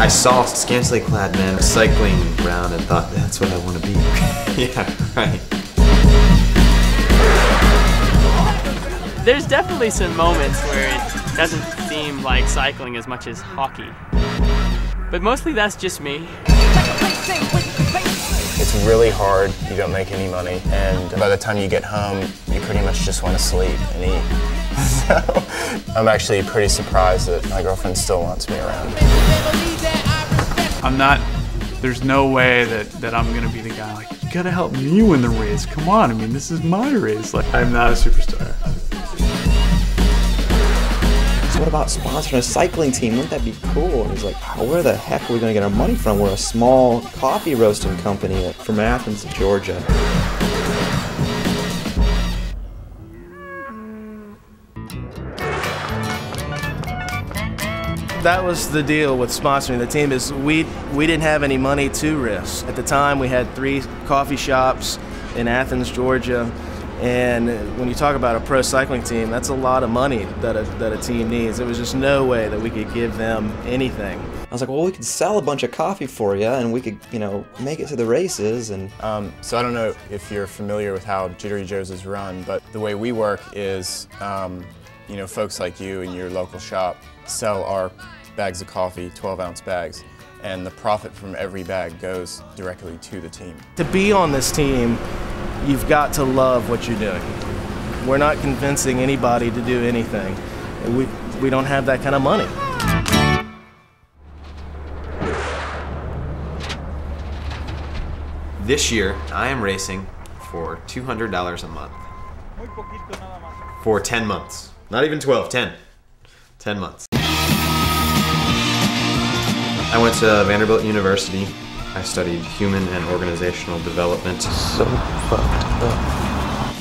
I saw scantily clad men cycling around and thought, that's what I want to be. Yeah, right. There's definitely some moments where it doesn't seem like cycling as much as hockey. But mostly that's just me. It's really hard, you don't make any money, and by the time you get home, you pretty much just want to sleep and eat. So I'm actually pretty surprised that my girlfriend still wants me around. There's no way that I'm gonna be the guy like, you gotta help me win the race, come on, I mean, this is my race. Like, I'm not a superstar. What about sponsoring a cycling team? Wouldn't that be cool? And he's like, oh, where the heck are we going to get our money from? We're a small coffee roasting company from Athens, Georgia. That was the deal with sponsoring the team, is we didn't have any money to risk. At the time, we had 3 coffee shops in Athens, Georgia. And when you talk about a pro cycling team, that's a lot of money that a team needs. There was just no way that we could give them anything. I was like, well, we could sell a bunch of coffee for you, and we could, you know, make it to the races. And so I don't know if you're familiar with how Jittery Joe's is run, but the way we work is, you know, folks like you in your local shop sell our bags of coffee, 12-ounce bags, and the profit from every bag goes directly to the team. To be on this team, you've got to love what you're doing. We're not convincing anybody to do anything. We don't have that kind of money. This year, I am racing for $200 a month. For 10 months. Not even 12, 10. 10 months. I went to Vanderbilt University. I studied human and organizational development. So fucked up.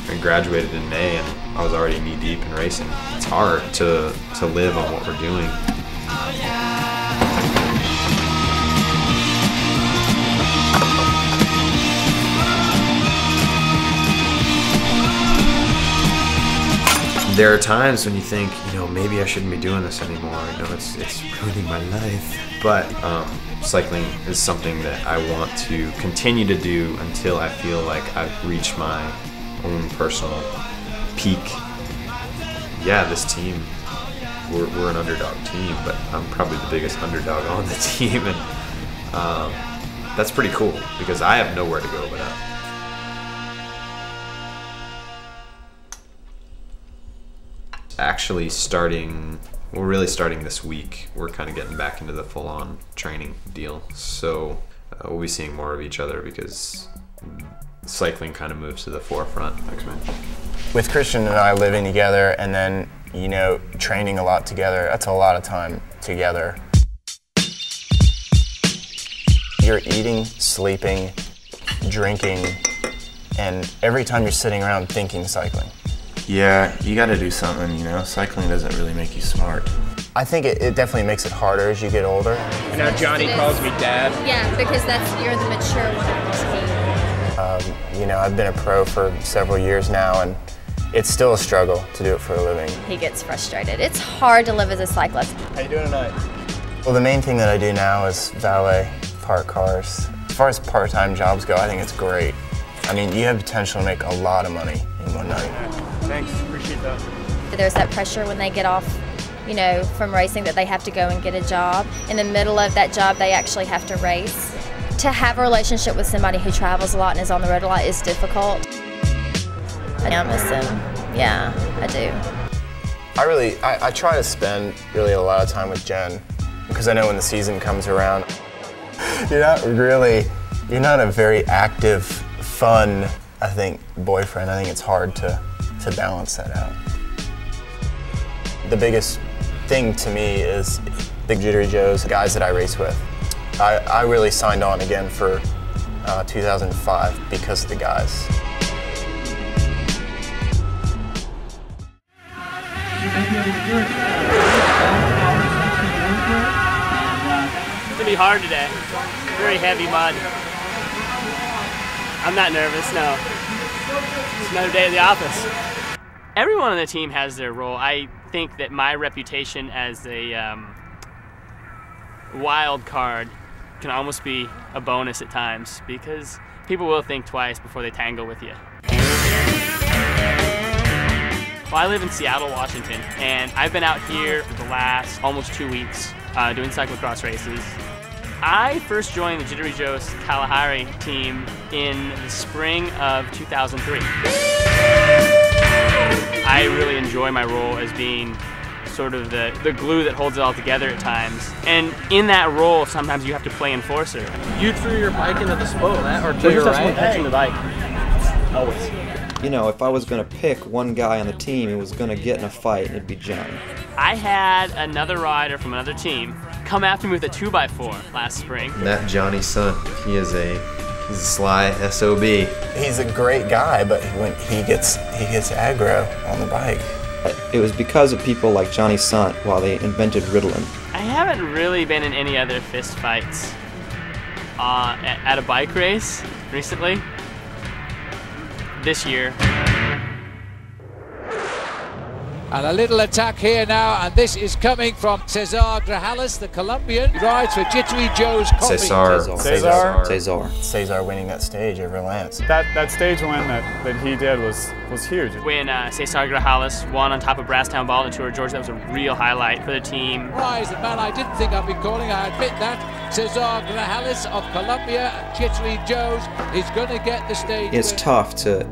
I graduated in May and I was already knee deep in racing. It's hard to live on what we're doing. There are times when you think, you know, maybe I shouldn't be doing this anymore. You know, it's ruining my life. But cycling is something that I want to continue to do until I feel like I've reached my own personal peak. Yeah, this team, we're an underdog team, but I'm probably the biggest underdog on the team, and that's pretty cool because I have nowhere to go but up. Actually we're really starting this week. We're kind of getting back into the full-on training deal. So we'll be seeing more of each other because cycling kind of moves to the forefront. Thanks, man. With Christian and I living together and then, you know, training a lot together, that's a lot of time together. You're eating, sleeping, drinking, and every time you're sitting around thinking cycling. Yeah, you gotta do something, you know? Cycling doesn't really make you smart. I think it definitely makes it harder as you get older. And now Johnny calls me Dad. Yeah, because you're the mature one of the team. You know, I've been a pro for several years now, and it's still a struggle to do it for a living. He gets frustrated. It's hard to live as a cyclist. How you doing tonight? Well, the main thing that I do now is valet, park cars. As far as part-time jobs go, I think it's great. I mean, you have potential to make a lot of money in one night. Thanks, appreciate that. There's that pressure when they get off, you know, from racing that they have to go and get a job. In the middle of that job, they actually have to race. To have a relationship with somebody who travels a lot and is on the road a lot is difficult. I miss him. Yeah, I do. I try to spend really a lot of time with Jen because I know when the season comes around, you're not a very active, fun, I think, boyfriend. I think it's hard to balance that out. The biggest thing to me is the Jittery Joes, the guys that I race with. I really signed on again for 2005 because of the guys. It's gonna be hard today. Very heavy mud. I'm not nervous, no. It's another day at the office. Everyone on the team has their role. I think that my reputation as a wild card can almost be a bonus at times because people will think twice before they tangle with you. Well, I live in Seattle, Washington, and I've been out here for the last almost 2 weeks doing cyclocross races. I first joined the Jittery Joe's Kalahari team in the spring of 2003. I really enjoy my role as being sort of the glue that holds it all together at times. And in that role, sometimes you have to play enforcer. You threw your bike into the spoke, or to your right? Catching the bike. Always. You know, if I was going to pick one guy on the team who was going to get in a fight, it'd be Johnny. I had another rider from another team come after me with a 2x4 last spring. That Johnny's son, he's a sly SOB. He's a great guy, but when he gets aggro on the bike. It was because of people like Johnny's son while they invented Ritalin. I haven't really been in any other fist fights at a bike race recently. This year. And a little attack here now, and this is coming from Cesar Grajales, the Colombian. He rides for Jittery Joe's coffee. Cesar winning that stage over Lance. That stage win that he did was huge. When Cesar Grajales won on top of Brasstown Ball in the Tour of Georgia, that was a real highlight for the team. Rise, the man I didn't think I'd be calling, I admit that. Cesar Grajales of Colombia, Jittery Joe's, is going to get the stage. It's tough to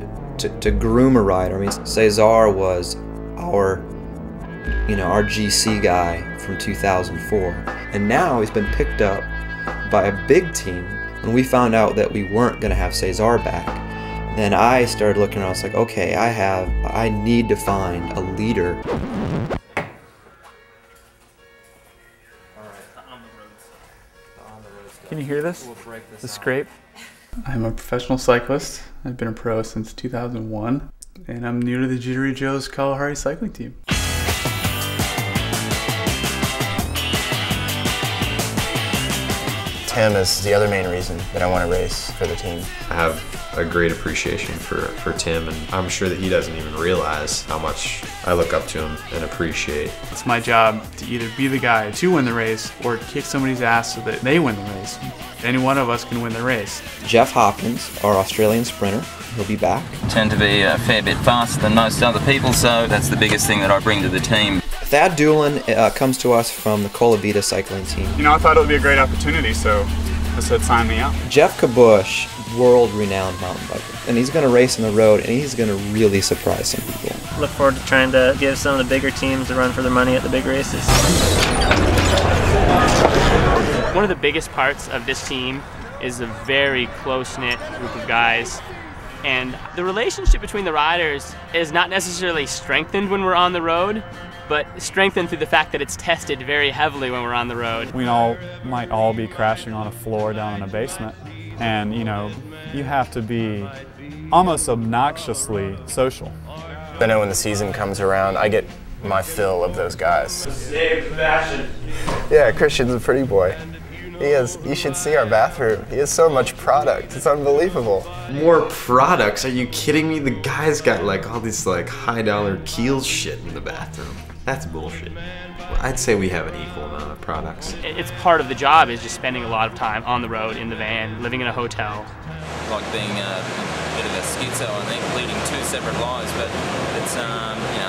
groom a rider. I mean, Cesar was our GC guy from 2004, and now he's been picked up by a big team. When we found out that we weren't going to have Cesar back, then I started looking around. I was like, okay, I need to find a leader. Can you hear this? The scrape? I'm a professional cyclist. I've been a pro since 2001, and I'm new to the Jittery Joe's Kalahari cycling team. Tim is the other main reason that I want to race for the team. I have a great appreciation for Tim, and I'm sure that he doesn't even realize how much I look up to him and appreciate. It's my job to either be the guy to win the race or kick somebody's ass so that they win the race. Any one of us can win the race. Jeff Hopkins, our Australian sprinter, he'll be back. Tend to be a fair bit faster than most other people, so that's the biggest thing that I bring to the team. Thad Doolin comes to us from the Colavita cycling team. You know, I thought it would be a great opportunity, so I said sign me up. Jeff Kabush, world-renowned mountain biker, and he's going to race on the road, and he's going to really surprise some people. Look forward to trying to give some of the bigger teams a run for their money at the big races. One of the biggest parts of this team is a very close-knit group of guys. And the relationship between the riders is not necessarily strengthened when we're on the road, but strengthened through the fact that it's tested very heavily when we're on the road. We might all be crashing on a floor down in a basement, and you know, you have to be almost obnoxiously social. I know when the season comes around, I get my fill of those guys. Save fashion. Yeah, Christian's a pretty boy. You should see our bathroom. He has so much product. It's unbelievable. More products? Are you kidding me? The guy's got like all this like high-dollar Kiehl's shit in the bathroom. That's bullshit. Well, I'd say we have an equal amount of products. It's part of the job is just spending a lot of time on the road, in the van, living in a hotel. Like being a bit of a schizo, I think, leading two separate lives, but it's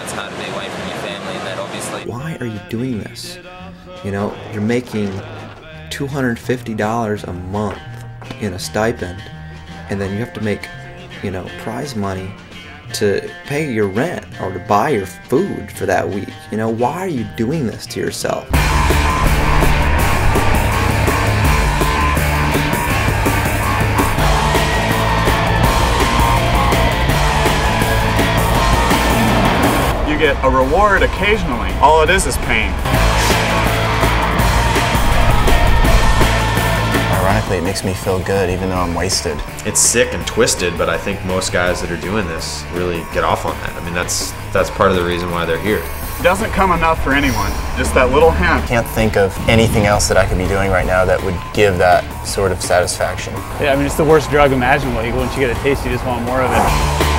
it's hard to be away from your family and that, obviously. Why are you doing this? You know, you're making $250 a month in a stipend, and then you have to make, prize money to pay your rent or to buy your food for that week. Why are you doing this to yourself? You get a reward occasionally. All it is pain. Ironically, it makes me feel good even though I'm wasted. It's sick and twisted, but I think most guys that are doing this really get off on that. I mean, that's part of the reason why they're here. It doesn't come enough for anyone. Just that little hint. Can't think of anything else that I could be doing right now that would give that sort of satisfaction. Yeah, I mean, it's the worst drug imaginable. Once you get a taste, you just want more of it.